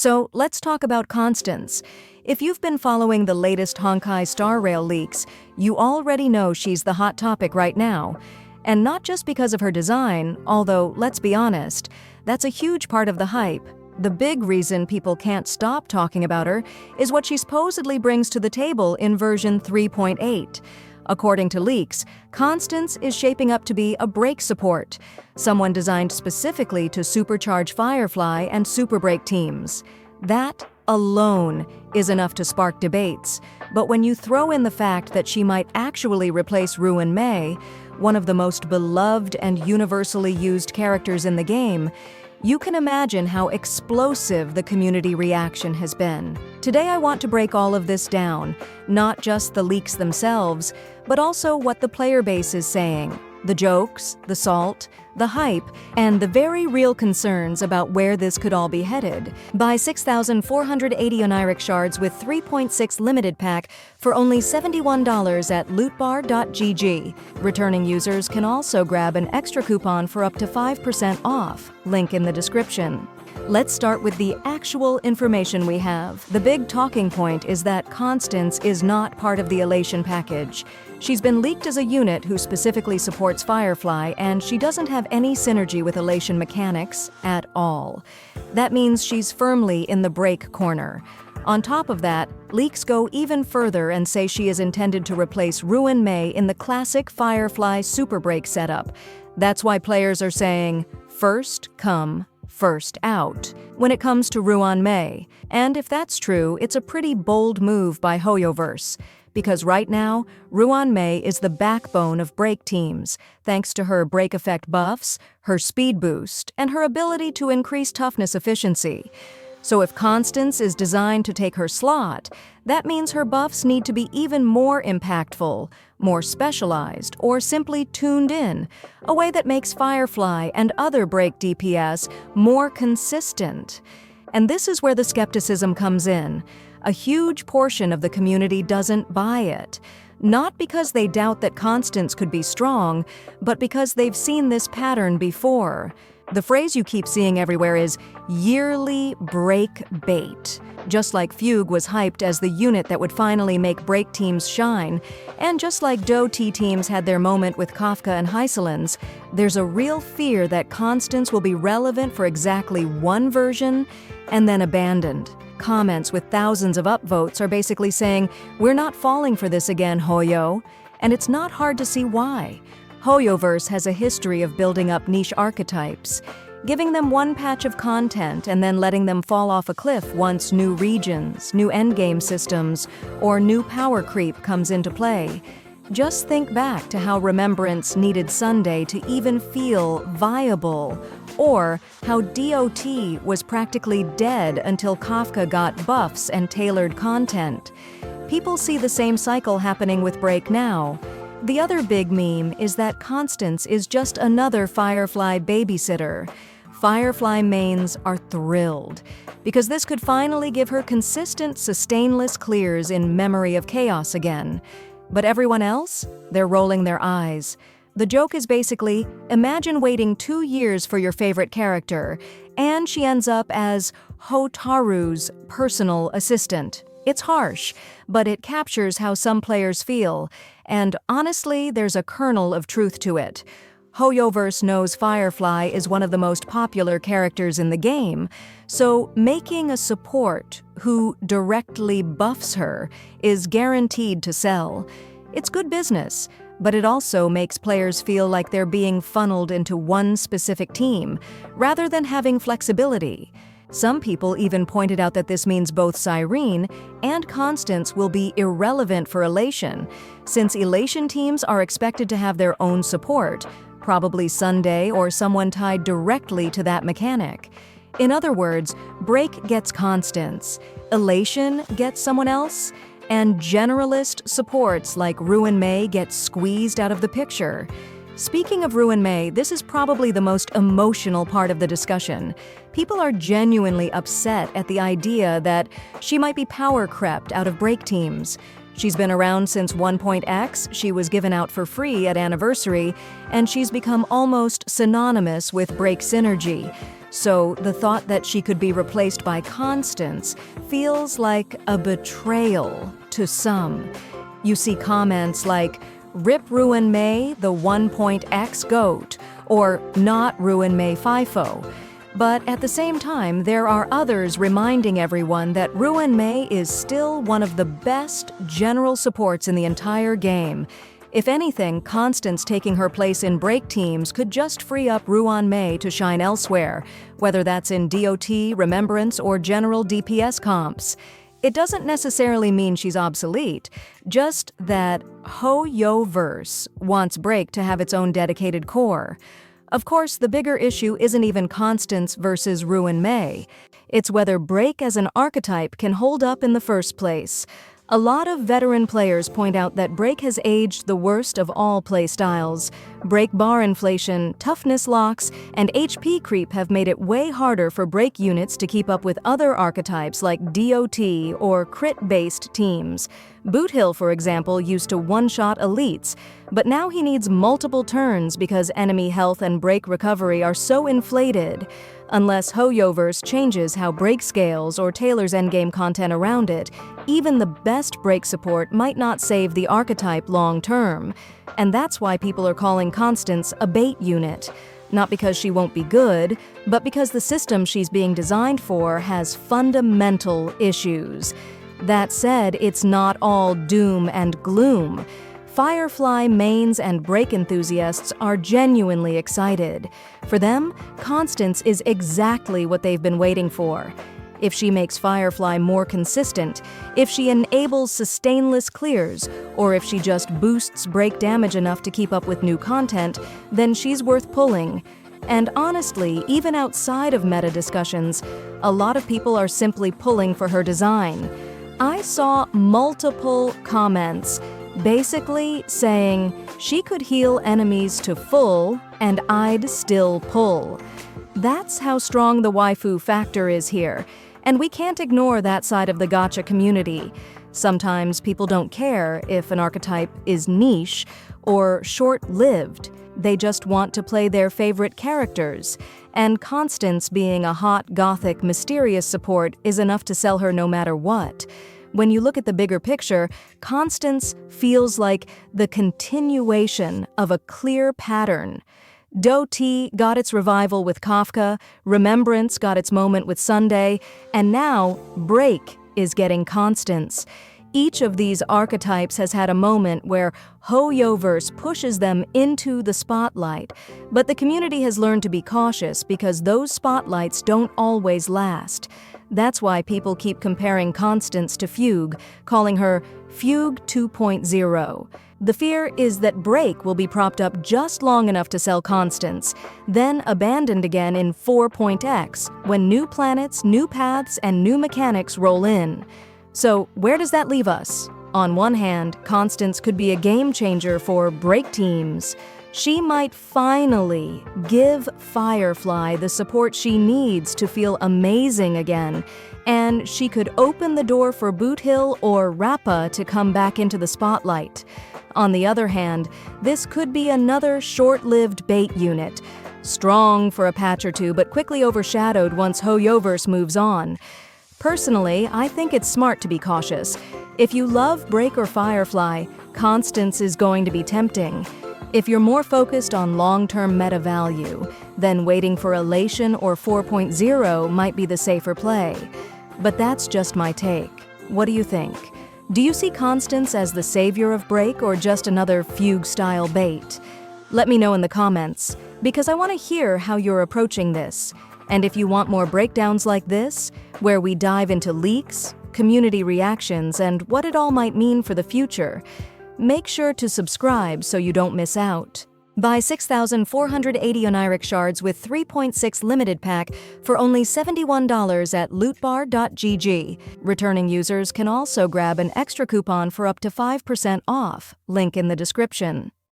So let's talk about Constance. If you've been following the latest Honkai Star Rail leaks, you already know she's the hot topic right now. And not just because of her design, although, let's be honest, that's a huge part of the hype. The big reason people can't stop talking about her is what she supposedly brings to the table in version 3.8. According to leaks, Constance is shaping up to be a break support, someone designed specifically to supercharge Firefly and Super Break teams. That alone is enough to spark debates, but when you throw in the fact that she might actually replace RUAN MEI, one of the most beloved and universally used characters in the game, you can imagine how explosive the community reaction has been. Today I want to break all of this down, not just the leaks themselves, but also what the player base is saying, the jokes, the salt, the hype, and the very real concerns about where this could all be headed. Buy 6,480 Oneiric shards with 3.6 limited pack for only $71 at lootbar.gg. Returning users can also grab an extra coupon for up to 5% off. Link in the description. Let's start with the actual information we have. The big talking point is that Constance is not part of the Elation package. She's been leaked as a unit who specifically supports Firefly, and she doesn't have any synergy with Elation mechanics at all. That means she's firmly in the break corner. On top of that, leaks go even further and say she is intended to replace RUAN MEI in the classic Firefly Super Break setup. That's why players are saying, first come, first out, when it comes to RUAN MEI. And if that's true, it's a pretty bold move by Hoyoverse. Because right now, RUAN MEI is the backbone of break teams, thanks to her break effect buffs, her speed boost, and her ability to increase toughness efficiency. So if Constance is designed to take her slot, that means her buffs need to be even more impactful, more specialized, or simply tuned in, a way that makes Firefly and other break DPS more consistent. And this is where the skepticism comes in. A huge portion of the community doesn't buy it. Not because they doubt that Constance could be strong, but because they've seen this pattern before. The phrase you keep seeing everywhere is yearly breakbait. Just like Fugue was hyped as the unit that would finally make break teams shine, and just like Do-T teams had their moment with Kafka and Hysolins, there's a real fear that Constance will be relevant for exactly one version and then abandoned. Comments with thousands of upvotes are basically saying, "We're not falling for this again, Hoyo." And it's not hard to see why. Hoyoverse has a history of building up niche archetypes, giving them one patch of content and then letting them fall off a cliff once new regions, new endgame systems, or new power creep comes into play. Just think back to how Remembrance needed Sunday to even feel viable, or how DOT was practically dead until Kafka got buffs and tailored content. People see the same cycle happening with Break now. The other big meme is that Constance is just another Firefly babysitter. Firefly mains are thrilled, because this could finally give her consistent, sustainless clears in Memory of Chaos again. But everyone else? They're rolling their eyes. The joke is basically, imagine waiting 2 years for your favorite character, and she ends up as Hotaru's personal assistant. It's harsh, but it captures how some players feel, and honestly, there's a kernel of truth to it. Hoyoverse knows Firefly is one of the most popular characters in the game, so making a support who directly buffs her is guaranteed to sell. It's good business, but it also makes players feel like they're being funneled into one specific team, rather than having flexibility. Some people even pointed out that this means both Cyrene and Constance will be irrelevant for Elation, since Elation teams are expected to have their own support, probably Sunday or someone tied directly to that mechanic. In other words, Break gets Constance, Elation gets someone else, and generalist supports like RUAN MEI get squeezed out of the picture. Speaking of RUAN MEI, this is probably the most emotional part of the discussion. People are genuinely upset at the idea that she might be power crept out of break teams. She's been around since 1.x, she was given out for free at Anniversary, and she's become almost synonymous with Break synergy. So the thought that she could be replaced by Constance feels like a betrayal to some. You see comments like, "Rip RUAN MEI, the 1.x GOAT," or "Not RUAN MEI FIFO." But at the same time, there are others reminding everyone that RUAN MEI is still one of the best general supports in the entire game. If anything, Constance taking her place in break teams could just free up RUAN MEI to shine elsewhere, whether that's in DOT, Remembrance, or general DPS comps. It doesn't necessarily mean she's obsolete, just that HoYoverse wants Break to have its own dedicated core. Of course, the bigger issue isn't even Constance versus RUAN MEI. It's whether Break as an archetype can hold up in the first place. A lot of veteran players point out that Break has aged the worst of all playstyles. Break bar inflation, toughness locks, and HP creep have made it way harder for Break units to keep up with other archetypes like DOT or crit-based teams. Boothill, for example, used to one-shot elites, but now he needs multiple turns because enemy health and Break recovery are so inflated. Unless HoYoverse changes how Break scales or tailors endgame content around it, even the best Break support might not save the archetype long-term. And that's why people are calling Constance a bait unit. Not because she won't be good, but because the system she's being designed for has fundamental issues. That said, it's not all doom and gloom. Firefly mains and Break enthusiasts are genuinely excited. For them, Constance is exactly what they've been waiting for. If she makes Firefly more consistent, if she enables sustainless clears, or if she just boosts Break damage enough to keep up with new content, then she's worth pulling. And honestly, even outside of meta discussions, a lot of people are simply pulling for her design. I saw multiple comments basically saying she could heal enemies to full and I'd still pull. That's how strong the waifu factor is here, and we can't ignore that side of the gacha community. Sometimes people don't care if an archetype is niche or short-lived. They just want to play their favorite characters, and Constance being a hot, gothic, mysterious support is enough to sell her no matter what. When you look at the bigger picture, Constance feels like the continuation of a clear pattern. DOT got its revival with Kafka, Remembrance got its moment with Sunday, and now Break is getting Constance. Each of these archetypes has had a moment where HoYoverse pushes them into the spotlight, but the community has learned to be cautious because those spotlights don't always last. That's why people keep comparing Constance to Fugue, calling her Fugue 2.0. The fear is that Break will be propped up just long enough to sell Constance, then abandoned again in 4.x, when new planets, new paths, and new mechanics roll in. So where does that leave us? On one hand, Constance could be a game changer for Break teams. She might finally give Firefly the support she needs to feel amazing again, and she could open the door for Boothill or Rappa to come back into the spotlight. On the other hand, this could be another short-lived bait unit, strong for a patch or two but quickly overshadowed once HoYoverse moves on. Personally, I think it's smart to be cautious. If you love Break or Firefly, Constance is going to be tempting. If you're more focused on long-term meta value, then waiting for Elation or 4.0 might be the safer play. But that's just my take. What do you think? Do you see Constance as the savior of Break or just another Fugue-style bait? Let me know in the comments, because I want to hear how you're approaching this. And if you want more breakdowns like this, where we dive into leaks, community reactions, and what it all might mean for the future, make sure to subscribe so you don't miss out. Buy 6,480 Oneiric shards with 3.6 limited pack for only $71 at lootbar.gg. Returning users can also grab an extra coupon for up to 5% off. Link in the description.